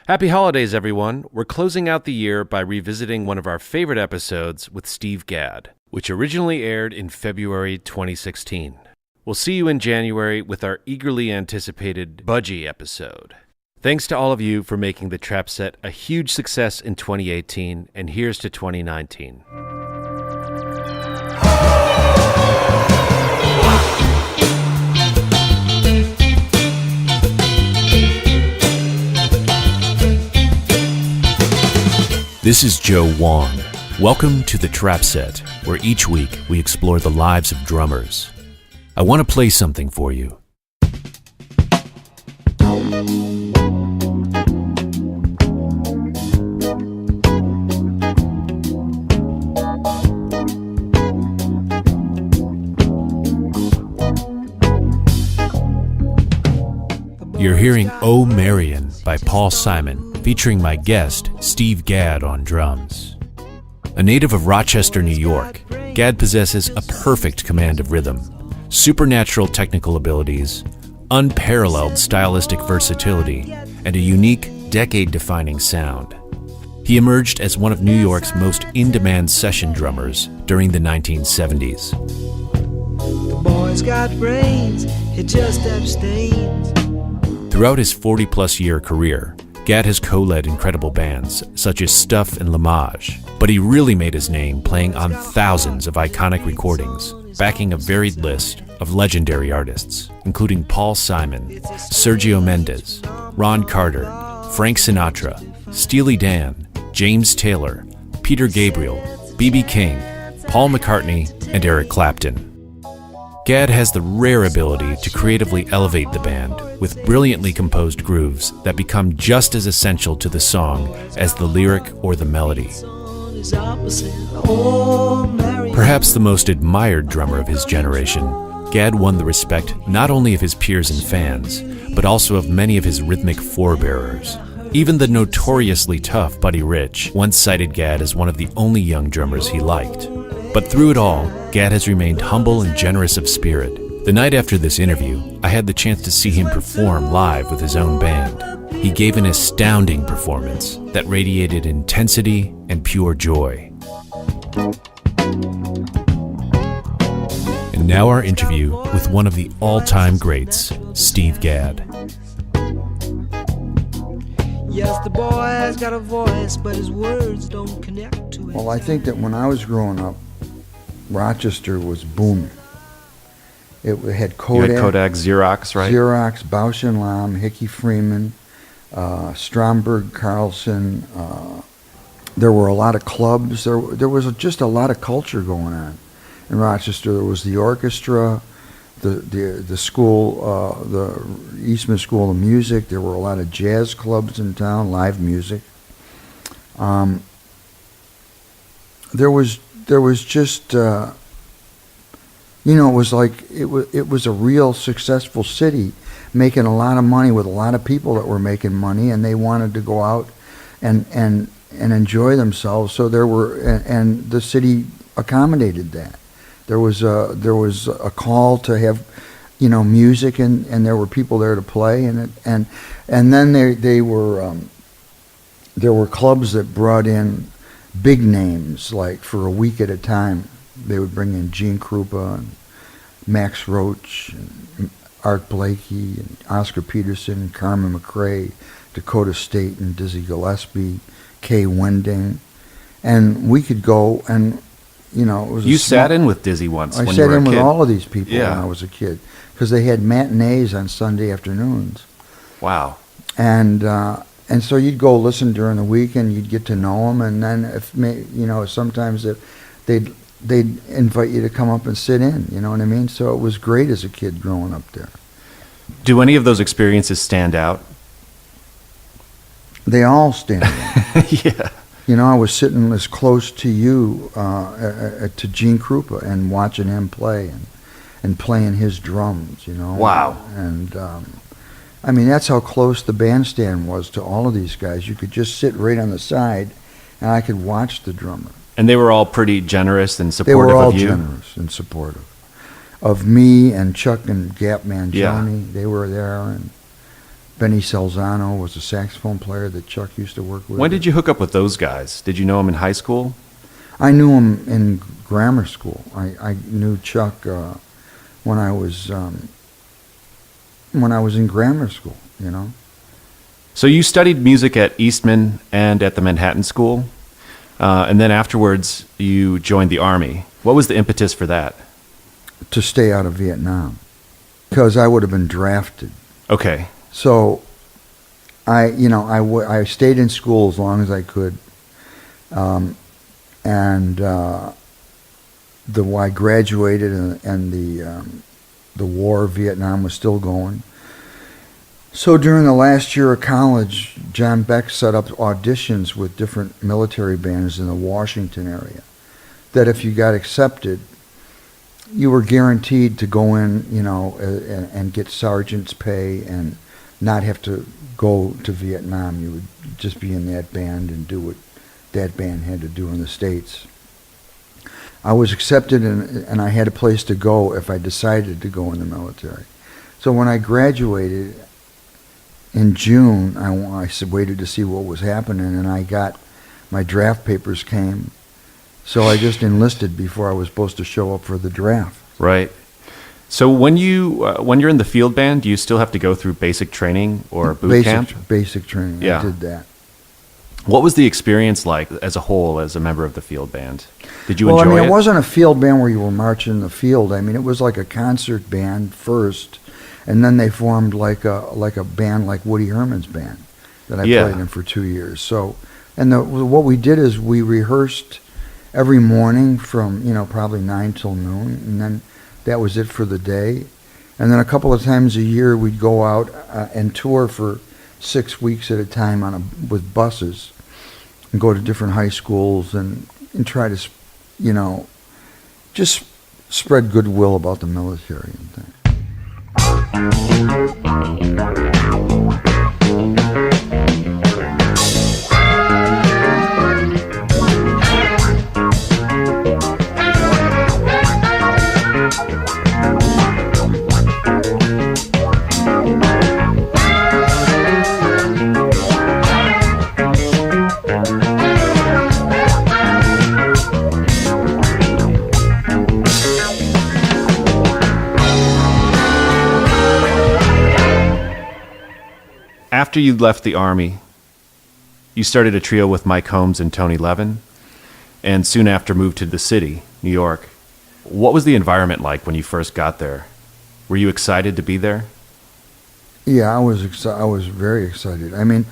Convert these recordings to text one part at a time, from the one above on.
Happy holidays, everyone. We're closing out the year by revisiting one of our favorite episodes with Steve Gadd, which originally aired in February 2016. We'll see you in January with our eagerly anticipated Budgie episode. Thanks to all of you for making the Trap Set a huge success in 2018, and here's to 2019. This is Joe Wong. Welcome to the Trap Set, where each week we explore the lives of drummers. I want to play something for you. You're hearing "Oh Marion" by Paul Simon, featuring my guest, Steve Gadd, on drums. A native of Rochester, New York, Gadd possesses a perfect command of rhythm, supernatural technical abilities, unparalleled stylistic versatility, and a unique, decade-defining sound. He emerged as one of New York's most in-demand session drummers during the 1970s. The boy's got brains, he just abstains. Throughout his 40-plus year career, Gadd has co-led incredible bands such as Stuff and Lamage, but he really made his name playing on thousands of iconic recordings, backing a varied list of legendary artists, including Paul Simon, Sergio Mendes, Ron Carter, Frank Sinatra, Steely Dan, James Taylor, Peter Gabriel, B.B. King, Paul McCartney, and Eric Clapton. Gadd has the rare ability to creatively elevate the band with brilliantly composed grooves that become just as essential to the song as the lyric or the melody. Perhaps the most admired drummer of his generation, Gadd won the respect not only of his peers and fans, but also of many of his rhythmic forebearers. Even the notoriously tough Buddy Rich once cited Gadd as one of the only young drummers he liked. But through it all, Gadd has remained humble and generous of spirit. The night after this interview, I had the chance to see him perform live with his own band. He gave an astounding performance that radiated intensity and pure joy. And now our interview with one of the all-time greats, Steve Gadd. Yes, the boy has got a voice, but his words don't connect to it. Well, I think that when I was growing up, Rochester was booming. It had Kodak. You had Kodak, Xerox, right? Xerox, Bausch & Lomb, Hickey Freeman, Stromberg, Carlson. There were a lot of clubs. There was just a lot of culture going on in Rochester. There was the orchestra, the school, the Eastman School of Music. There were a lot of jazz clubs in town, live music. There was just, it was like it was a real successful city, making a lot of money with a lot of people that were making money, and they wanted to go out and enjoy themselves. So and the city accommodated that. There was a call to have, music, and there were people there to play, and then there were clubs that brought in big names, like for a week at a time. They would bring in Gene Krupa and Max Roach and Art Blakey and Oscar Peterson, Carmen McRae, Dakota State and Dizzy Gillespie, Kay Wending, and we could go and it was. You sat in with Dizzy once. I when sat you were in a with kid. all of these people Yeah. when I was a kid, because they had matinees on Sunday afternoons. Wow. And so you'd go listen during the week, and you'd get to know them. And then sometimes they'd invite you to come up and sit in. You know what I mean? So it was great as a kid growing up there. Do any of those experiences stand out? They all stand out. Yeah. I was sitting as close to you, to Gene Krupa, and watching him play and playing his drums. Wow. And that's how close the bandstand was to all of these guys. You could just sit right on the side, and I could watch the drummer. And they were all pretty generous and They were supportive all of you? generous and supportive of me and Chuck and Gapman Yeah. Johnny. They were there, and Benny Salzano was a saxophone player that Chuck used to work with. When did you hook up with those guys? Did you know them in high school? I knew him in grammar school. I knew Chuck when I was in grammar school, you know. So you studied music at Eastman and at the Manhattan School, and then afterwards you joined the Army. What was the impetus for that? To stay out of Vietnam, because I would have been drafted. Okay. So I stayed in school as long as I could, and I graduated, and the war of Vietnam was still going. So during the last year of college, John Beck set up auditions with different military bands in the Washington area, that if you got accepted, you were guaranteed to go in, and get sergeant's pay and not have to go to Vietnam. You would just be in that band and do what that band had to do in the States. I was accepted, and I had a place to go if I decided to go in the military. So when I graduated in June, I waited to see what was happening, and I got my draft papers came. So I just enlisted before I was supposed to show up for the draft. Right. So when you're in the field band, do you still have to go through basic training or boot camp? Basic training. Yeah. I did that. What was the experience like as a whole as a member of the field band? Did you enjoy it? Well, it wasn't a field band where you were marching in the field. It was like a concert band first, and then they formed like a band like Woody Herman's band that I played in for 2 years. So, what we did is we rehearsed every morning from probably 9 till noon, and then that was it for the day. And then a couple of times a year we'd go out and tour for 6 weeks at a time with buses, and go to different high schools and try to, just spread goodwill about the military and things. After you left the Army, you started a trio with Mike Holmes and Tony Levin, and soon after moved to the city, New York. What was the environment like when you first got there? Were you excited to be there? Yeah, I was very excited. When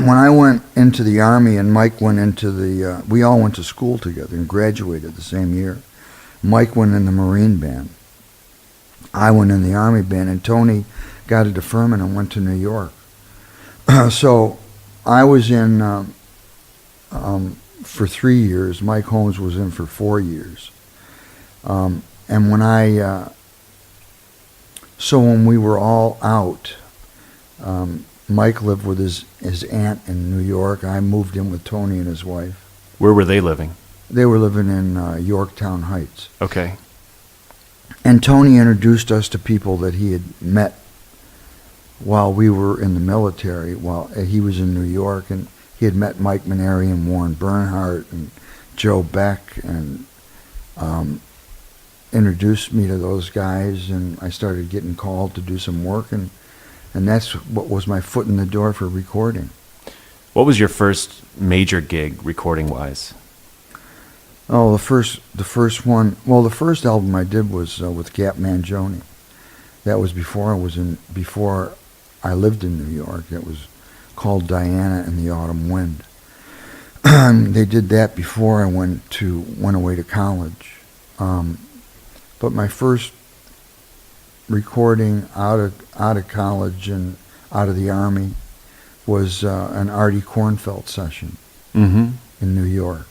I went into the Army and Mike went into we all went to school together and graduated the same year. Mike went in the Marine band. I went in the Army band, and Tony got a deferment and went to New York. So I was in for 3 years. Mike Holmes was in for 4 years. And when we were all out, Mike lived with his aunt in New York. I moved in with Tony and his wife. Where were they living? They were living in Yorktown Heights. Okay. And Tony introduced us to people that he had met while we were in the military, while he was in New York, and he had met Mike Maneri and Warren Bernhardt and Joe Beck, and introduced me to those guys, and I started getting called to do some work, and that's what was my foot in the door for recording. What was your first major gig recording-wise? Oh, the first one. Well, the first album I did was with Gap Mangione. That was before I lived in New York. It was called Diana and the Autumn Wind. They did that before I went away to college. But my first recording out of college and out of the Army was an Artie Kornfeld session in New York.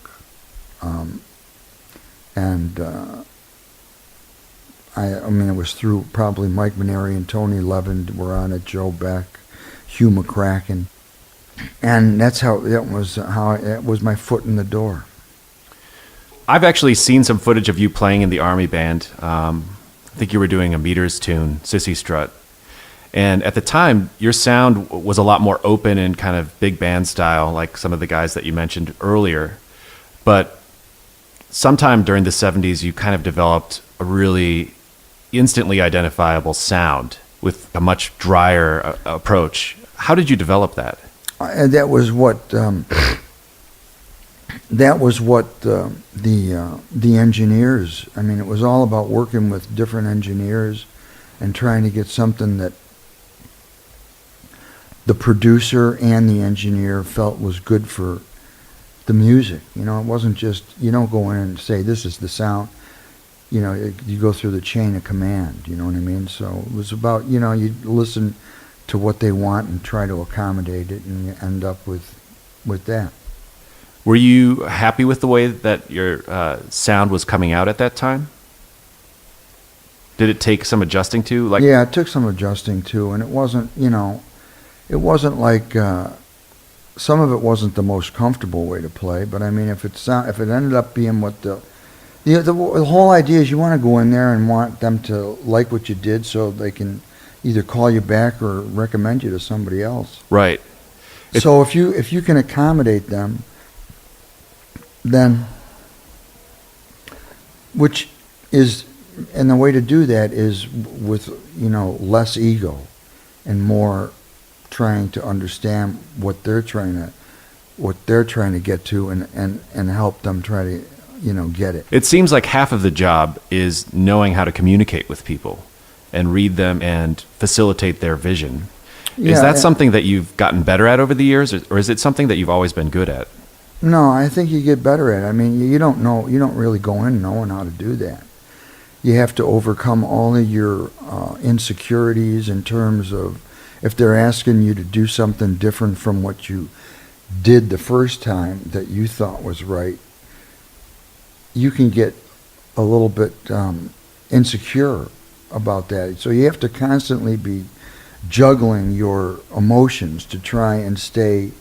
It was through probably Mike Maneri and Tony Levin were on it, Joe Beck, Hugh McCracken, and that's how it was my foot in the door. I've actually seen some footage of you playing in the Army band. I think you were doing a Meters tune, Sissy Strut. And at the time, your sound was a lot more open and kind of big band style, like some of the guys that you mentioned earlier. But sometime during the 70s, you kind of developed a really instantly identifiable sound with a much drier approach. How did you develop that? And that was what the engineers. I mean, it was all about working with different engineers and trying to get something that the producer and the engineer felt was good for the music. You know, it wasn't just, you don't go in and say, this is the sound. You know, you go through the chain of command, you know what I mean? So it was about, you know, you listen to what they want and try to accommodate it, and you end up with that. Were you happy with the way that your sound was coming out at that time? Did it take some adjusting to? Yeah, it took some adjusting to, and it wasn't, you know, it wasn't like, some of it wasn't the most comfortable way to play, but I mean, if it ended up being what the whole idea is, you want to go in there and want them to like what you did so they can either call you back or recommend you to somebody else. Right. So if you can accommodate them, then, which is, and the way to do that is with, you know, less ego and more trying to understand what they're trying to get to, and help them try to, you know, get it. It seems like half of the job is knowing how to communicate with people and read them and facilitate their vision. Is that something that you've gotten better at over the years, or is it something that you've always been good at? No, I think you get better at it. I mean, you don't really go in knowing how to do that. You have to overcome all of your insecurities in terms of, if they're asking you to do something different from what you did the first time that you thought was right, you can get a little bit insecure about that. So you have to constantly be juggling your emotions to try and stay,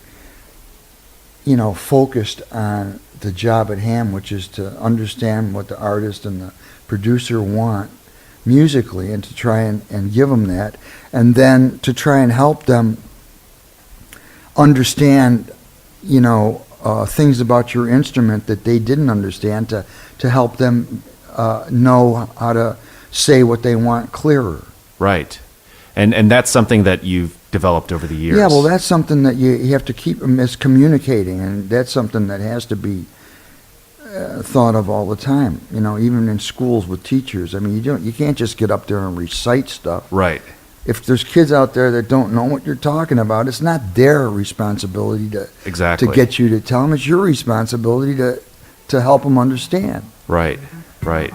you know, focused on the job at hand, which is to understand what the artist and the producer want musically, and to try and give them that, and then to try and help them understand, you know, things about your instrument that they didn't understand, to help them know how to say what they want clearer. Right. And that's something that you've developed over the years. Yeah, well, that's something that you have to keep communicating, and that's something that has to be thought of all the time. You know, even in schools with teachers. I mean, you can't just get up there and recite stuff. Right. If there's kids out there that don't know what you're talking about, it's not their responsibility to get you to tell them. It's your responsibility to help them understand. Right. Right.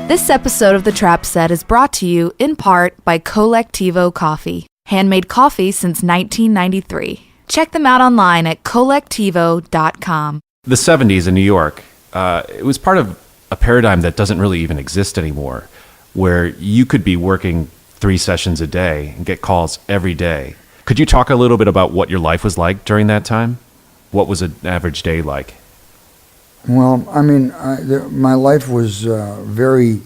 This episode of The Trap Set is brought to you in part by Colectivo Coffee. Handmade coffee since 1993. Check them out online at colectivo.com. The 70s in New York, it was part of a paradigm that doesn't really even exist anymore, where you could be working 3 sessions a day and get calls every day. Could you talk a little bit about what your life was like during that time? What was an average day like? Well, I mean, my life was very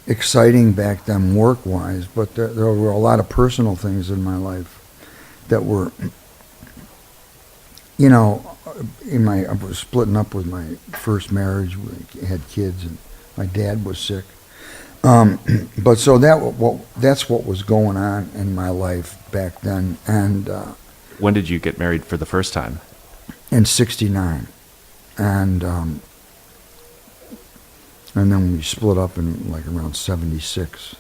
exciting back then, work-wise, but there were a lot of personal things in my life that were, you know, I was splitting up with my first marriage. We had kids, and my dad was sick. But so that's what was going on in my life back then. And when did you get married for the first time? In '69. And then we split up in like around '76.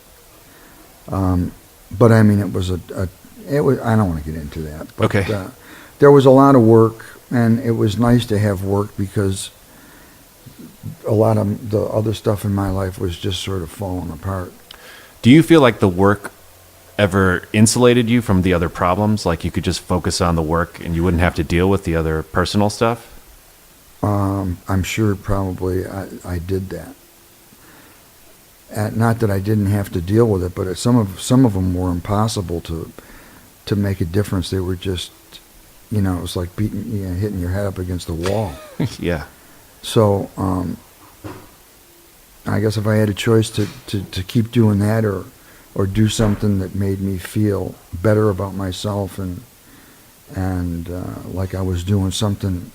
But I mean, it was I don't want to get into that. But, okay. There was a lot of work, and it was nice to have work because a lot of the other stuff in my life was just sort of falling apart. Do you feel like the work ever insulated you from the other problems? Like you could just focus on the work and you wouldn't have to deal with the other personal stuff? I'm sure probably I did that. Not that I didn't have to deal with it, but some of them were impossible to make a difference. They were just, it was like hitting your head up against the wall. Yeah. So I guess if I had a choice to keep doing that or do something that made me feel better about myself and like I was doing something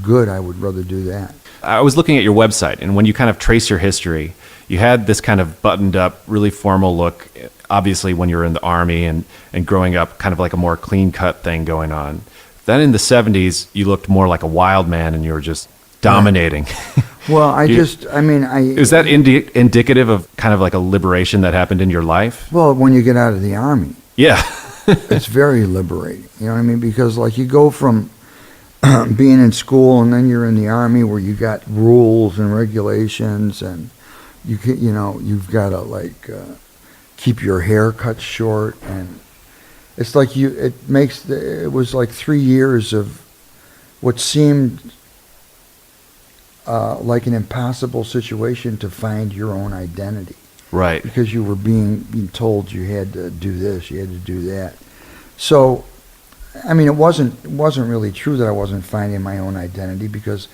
good, I would rather do that. I was looking at your website, and when you kind of trace your history, you had this kind of buttoned up, really formal look, obviously when you were in the Army and growing up, kind of like a more clean cut thing going on. Then in the 70s, you looked more like a wild man and you were just dominating. Well, is that indicative of kind of like a liberation that happened in your life? Well, when you get out of the Army. Yeah. It's very liberating. You know what I mean? Because like you go from being in school and then you're in the Army where you got rules and regulations and you've got to keep your hair cut short, and it's like it was like 3 years of what seemed like an impossible situation to find your own identity. Right. Because you were being told you had to do this, you had to do that. So, it wasn't really true that I wasn't finding my own identity, because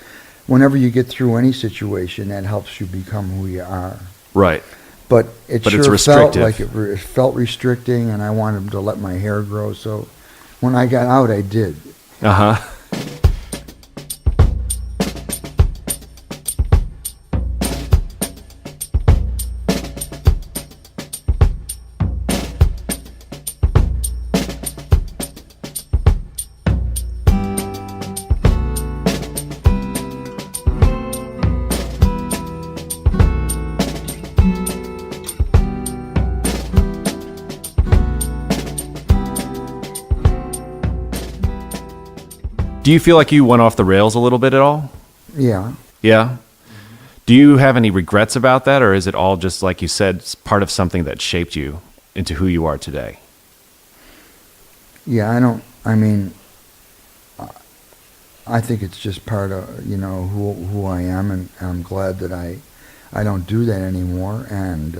whenever you get through any situation, that helps you become who you are. Right. But it it's sure felt restrictive. like it felt restricting, and I wanted to let my hair grow. So when I got out, I did. Uh-huh. Do you feel like you went off the rails a little bit at all? Yeah. Yeah? Do you have any regrets about that, or is it all just, like you said, part of something that shaped you into who you are today? Yeah, I think it's just part of, who I am, and I'm glad that I don't do that anymore. And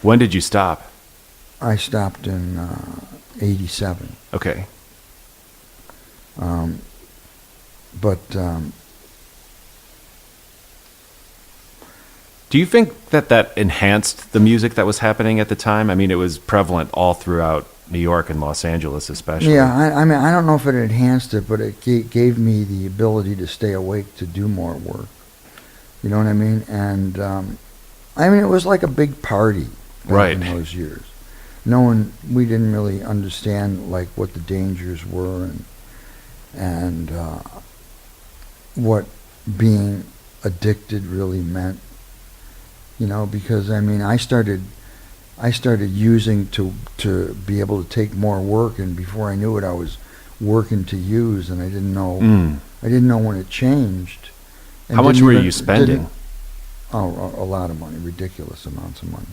when did you stop? I stopped in 87. Okay. But do you think that enhanced the music that was happening at the time? It was prevalent all throughout New York and Los Angeles especially. Yeah, I don't know if it enhanced it, but it gave me the ability to stay awake to do more work. You know what I mean? And it was like a big party back in those years. We didn't really understand like what the dangers were and what being addicted really meant. Because I started using to be able to take more work, and before I knew it, I was working to use, and I didn't know. I didn't know when it changed. And how much were you spending? A lot of money, ridiculous amounts of money.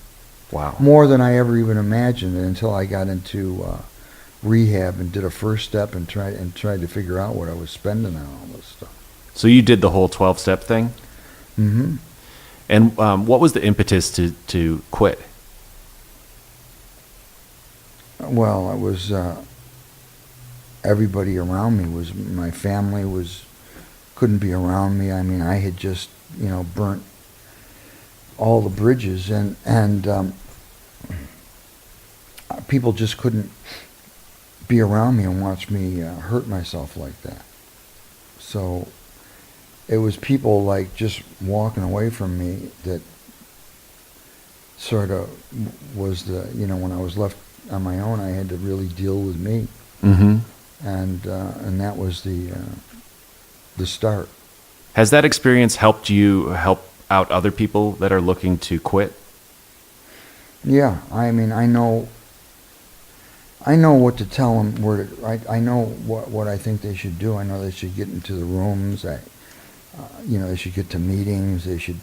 Wow. More than I ever even imagined, until I got into rehab and did a first step and tried to figure out what I was spending on all this stuff. So you did the whole 12-step thing? Mm-hmm. And what was the impetus to quit? Well, it was everybody around me my family couldn't be around me. I had just burnt all the bridges, and people just couldn't be around me and watch me hurt myself like that. So it was people like just walking away from me that sort of was when I was left on my own, I had to really deal with me. Mm-hmm. And that was the start. Has that experience helped you help out other people that are looking to quit? Yeah, I know what to tell them. I know what I think they should do. I know they should get into the rooms. They should get to meetings. They should,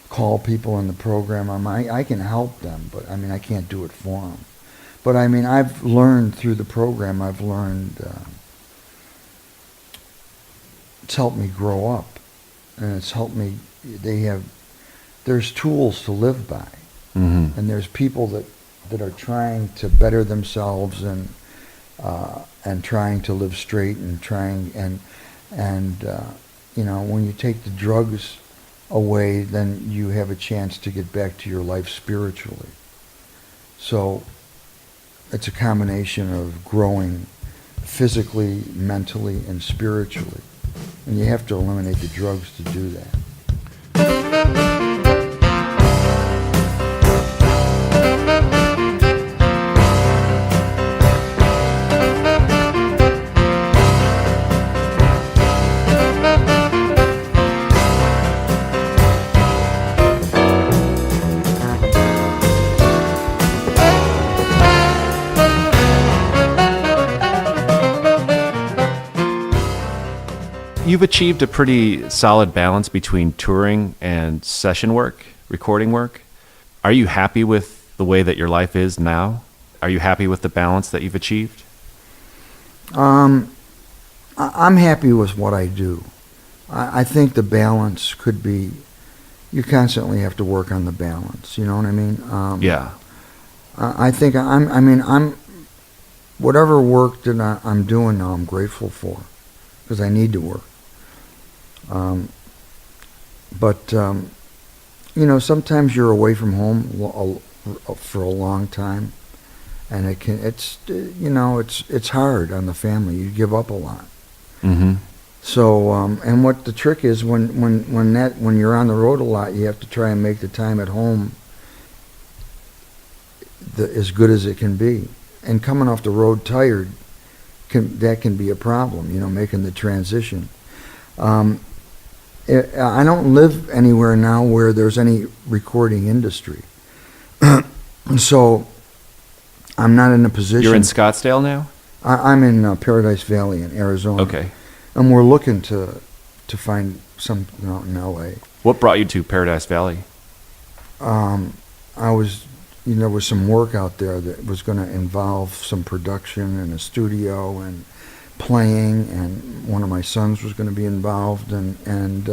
call people in the program. I can help them, but I mean, I can't do it for them. But I mean, I've learned through the program, it's helped me grow up, and it's helped me, there's tools to live by, and there's people that are trying to better themselves and trying to live straight and you know, when you take the drugs away, then you have a chance to get back to your life spiritually. So it's a combination of growing physically, mentally, and spiritually. And you have to eliminate the drugs to do that. You've achieved a pretty solid balance between touring and session work, recording work. Are you happy with the way that your life is now? Are you happy with the balance that you've achieved? I'm happy with what I do. I think the balance could be, you constantly have to work on the balance, you know what I mean? Yeah. I think I'm whatever work that I'm doing now, I'm grateful for, because I need to work. But you know, sometimes you're away from home for a long time, and it's hard on the family. You give up a lot. Mm-hmm. So, and what the trick is, when you're on the road a lot, you have to try and make the time at home as good as it can be. And coming off the road tired, that can be a problem, you know, making the transition. I don't live anywhere now where there's any recording industry. So I'm not in a position. You're in Scottsdale now? I'm in Paradise Valley in Arizona. Okay. And we're looking to find something out in L.A. What brought you to Paradise Valley? There was some work out there that was going to involve some production and a studio and playing, and one of my sons was going to be involved, and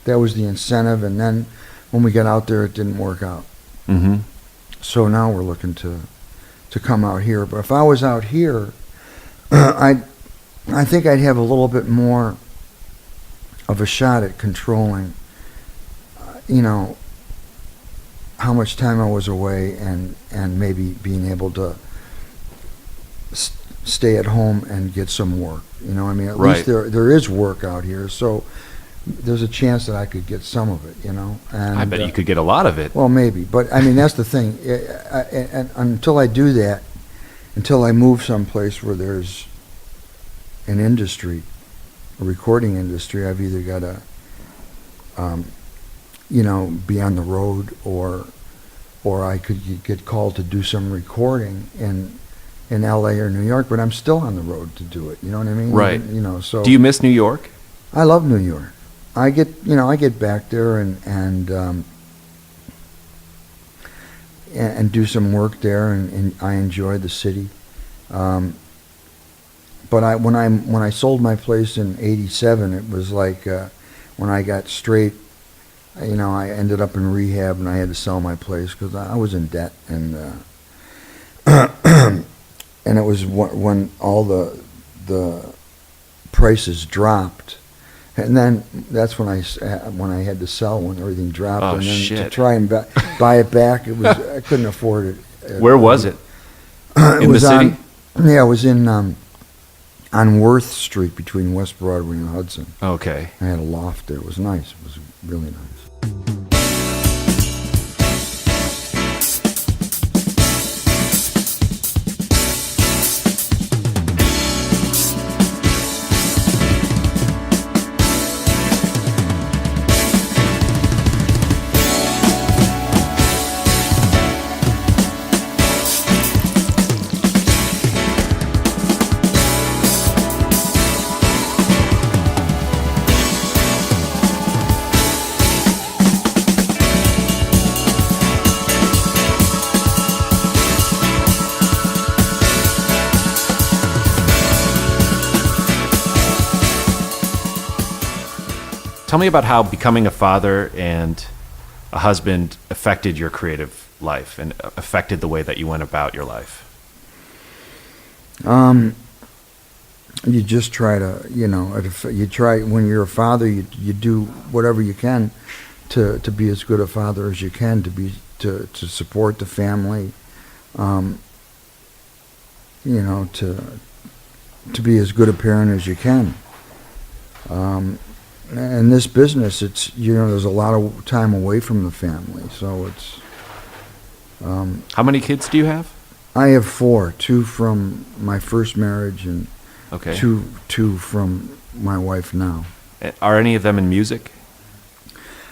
that was the incentive. And then when we got out there, it didn't work out. Mm-hmm. So now we're looking to come out here. But if I was out here, I think I'd have a little bit more of a shot at controlling, how much time I was away, and maybe being able to stay at home and get some work. At least there is work out here, so there's a chance that I could get some of it, And I bet you could get a lot of it. Well, maybe, but that's the thing. And until I do that, until I move someplace where there's an industry, a recording industry, I've either got to, be on the road, or I could get called to do some recording in L.A. or New York, but I'm still on the road to do it. You know what I mean? Right. So. Do you miss New York? I love New York. I get back there and do some work there, and I enjoy the city. But when I sold my place in '87, it was like when I got straight. I ended up in rehab, and I had to sell my place because I was in debt, and and it was when all the prices dropped, and then that's when I had to sell, when everything dropped. Oh, and then shit. to try and buy it back, I couldn't afford it. Where was it? In the city? It was in on Worth Street between West Broadway and Hudson. Okay. I had a loft there. It was nice. It was really nice. Tell me about how becoming a father and a husband affected your creative life and affected the way that you went about your life. You just try to, you try, when you're a father, you do whatever you can to be as good a father as you can, to support the family, to be as good a parent as you can. In this business, it's, there's a lot of time away from the family, so it's... How many kids do you have? I have 4, 2 from my first marriage and Okay. two from my wife now. Are any of them in music?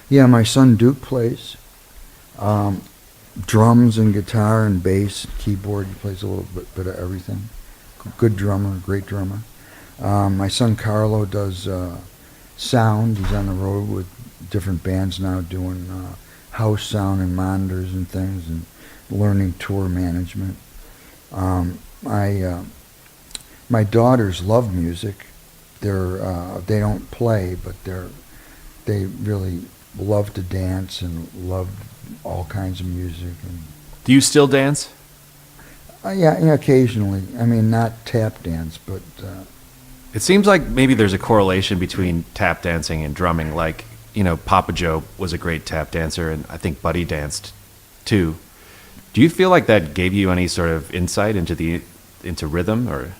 Yeah, my son Duke plays drums and guitar and bass, keyboard. He plays a little bit of everything. Good drummer, great drummer. My son Carlo does sound. He's on the road with different bands now doing house sound and monitors and things and learning tour management. My daughters love music. They don't play, but they really love to dance and love all kinds of music. And Do you still dance? yeah, occasionally. I mean, not tap dance, but It seems like maybe there's a correlation between tap dancing and drumming. Like, Papa Joe was a great tap dancer, and I think Buddy danced too. Do you feel like that gave you any sort of insight into rhythm, or?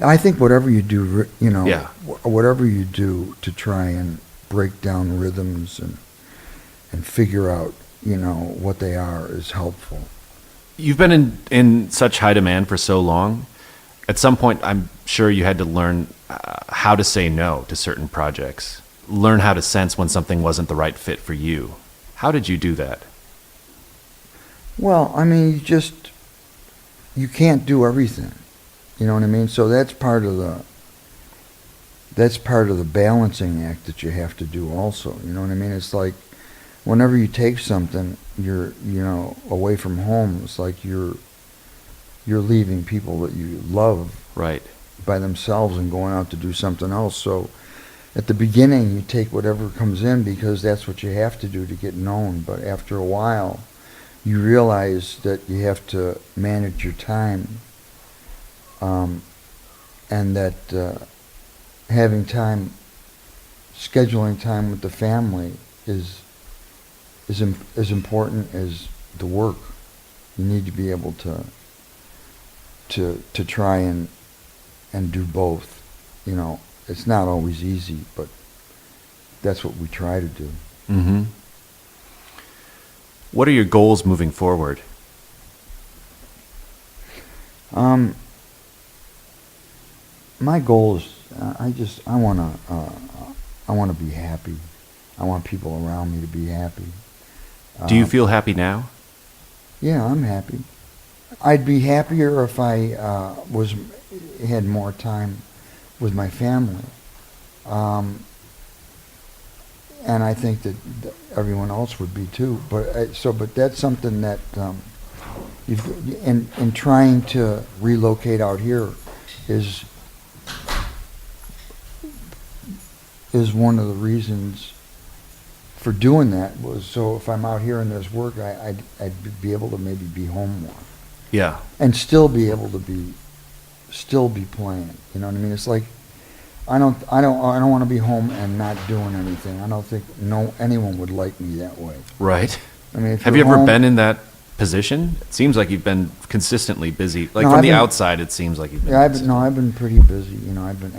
I think whatever you do, Yeah. whatever you do to try and break down rhythms and figure out, what they are is helpful. You've been in such high demand for so long. At some point, I'm sure you had to learn how to say no to certain projects, learn how to sense when something wasn't the right fit for you. How did you do that? Well, I mean, you can't do everything. You know what I mean? So that's part of the balancing act that you have to do also. You know what I mean? It's like whenever you take something, you're, away from home, it's like you're leaving people that you love Right. by themselves and going out to do something else. So at the beginning, you take whatever comes in because that's what you have to do to get known. But after a while, you realize that you have to manage your time, and that having time, scheduling time with the family is as important as the work. You need to be able to try and do both. It's not always easy, but that's what we try to do. Mm-hmm. What are your goals moving forward? My goal is I want to be happy. I want people around me to be happy. Do you feel happy now? Yeah, I'm happy. I'd be happier if I had more time with my family, and I think that everyone else would be too. But that's something that in trying to relocate out here is one of the reasons for doing that, was so if I'm out here and there's work, I'd be able to maybe be home more. Yeah. And still be able to be playing. You know what I mean? It's like I don't want to be home and not doing anything. I don't think anyone would like me that way. Right. I mean, Have you ever been in that position? It seems like you've been consistently busy. Like, No, from I've the been- outside, it seems like you've been. Yeah, I've consistent. been pretty busy. I've been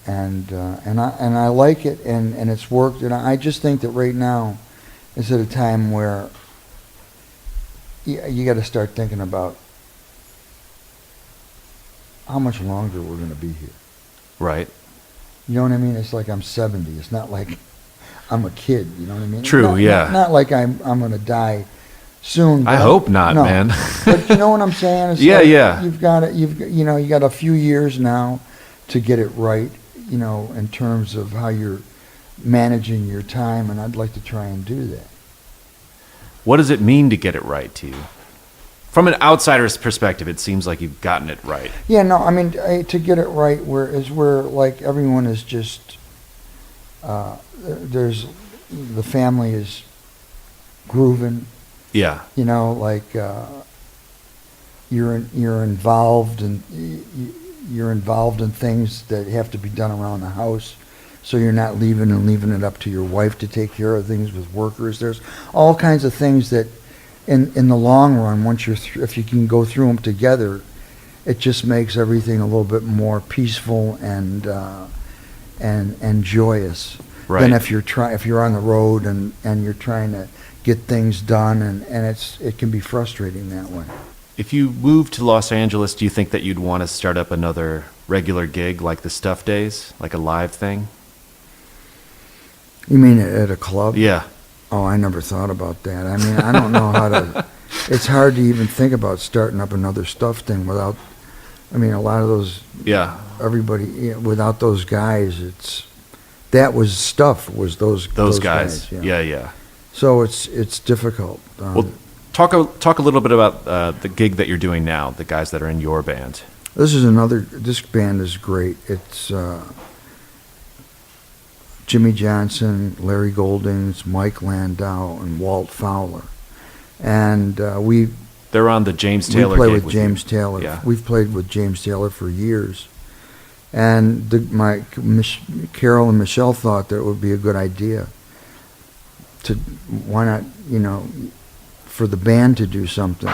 and I like it, and it's worked, and I just think that right now is at a time where you got to start thinking about how much longer we're going to be here. Right. You know what I mean? It's like I'm 70. It's not like I'm a kid. You know what I mean? True, Not- yeah. Not like I'm going to die soon. I but hope not, no. man. But you know what I'm saying? It's Yeah, like yeah. You got a few years now to get it right. In terms of how you're managing your time, and I'd like to try and do that. What does it mean to get it right to you? From an outsider's perspective, it seems like you've gotten it right. Yeah, no, I mean, to get it right where like everyone is just, there's, the family is grooving, Yeah. you know, like, you're involved and you're involved in things that have to be done around the house. So you're not leaving it up to your wife to take care of things with workers. There's all kinds of things that in the long run, once if you can go through them together, it just makes everything a little bit more peaceful and joyous Right. than if you're on the road and you're trying to get things done, and it can be frustrating that way. If you moved to Los Angeles, do you think that you'd want to start up another regular gig like the Stuff Days, like a live thing? You mean at a club? Yeah. Oh, I never thought about that. I mean, I don't know how to. It's hard to even think about starting up another Stuff thing without. I mean, a lot of those. Yeah. Everybody, without those guys, that was Stuff. Was those guys? Yeah. So it's difficult. Well, talk a little bit about the gig that you're doing now. The guys that are in your band. This band is great. It's Jimmy Johnson, Larry Goldings, Mike Landau, and Walt Fowler. And they're on the James Taylor we play gig with James you. Taylor. Yeah. We've played with James Taylor for years. And Carol and Michelle thought that it would be a good idea why not, for the band to do something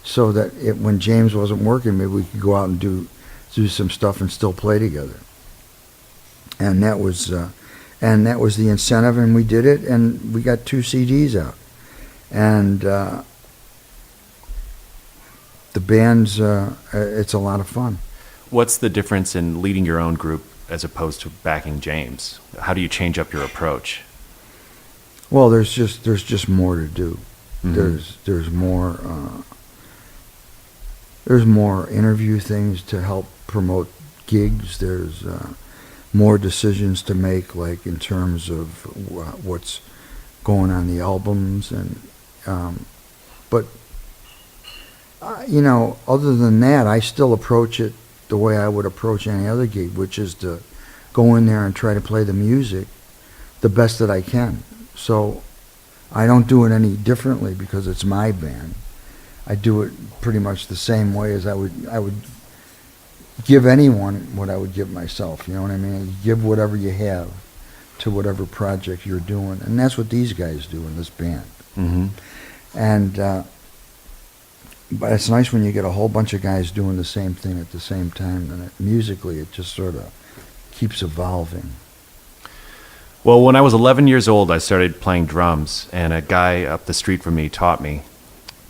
so that when James wasn't working, maybe we could go out and do some stuff and still play together. And that was the incentive, and we did it, and we got 2 CDs out. And the band's, it's a lot of fun. What's the difference in leading your own group as opposed to backing James? How do you change up your approach? Well, there's just more to do. Mm-hmm. There's more interview things to help promote gigs. There's more decisions to make, like in terms of what's going on the albums, and but other than that, I still approach it the way I would approach any other gig, which is to go in there and try to play the music the best that I can. So I don't do it any differently because it's my band. I do it pretty much the same way as I would give anyone what I would give myself. You know what I mean? You give whatever you have to whatever project you're doing, and that's what these guys do in this band. Mm-hmm. And but it's nice when you get a whole bunch of guys doing the same thing at the same time, and musically it just sort of keeps evolving. Well, when I was 11 years old, I started playing drums, and a guy up the street from me taught me.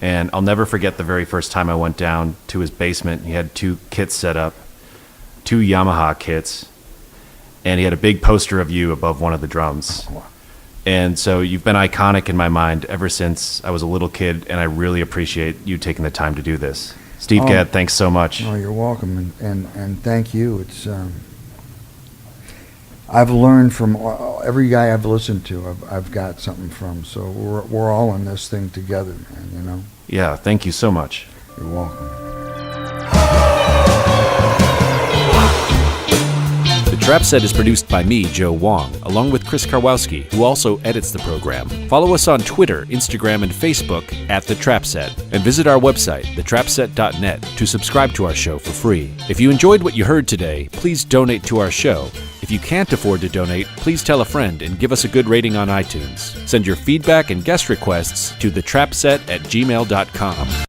And I'll never forget the very first time I went down to his basement. He had 2 kits set up, 2 Yamaha kits, and he had a big poster of you above one of the drums. And so you've been iconic in my mind ever since I was a little kid, and I really appreciate you taking the time to do this. Steve Gadd, thanks so much. Oh, you're welcome, and thank you. It's I've learned from every guy I've listened to. I've got something from. So we're all in this thing together, man. Yeah, thank you so much. You're welcome. The Trap Set is produced by me, Joe Wong, along with Chris Karwowski, who also edits the program. Follow us on Twitter, Instagram, and Facebook at The Trap Set, and visit our website, thetrapset.net, to subscribe to our show for free. If you enjoyed what you heard today, please donate to our show. If you can't afford to donate, please tell a friend and give us a good rating on iTunes. Send your feedback and guest requests to thetrapset@gmail.com.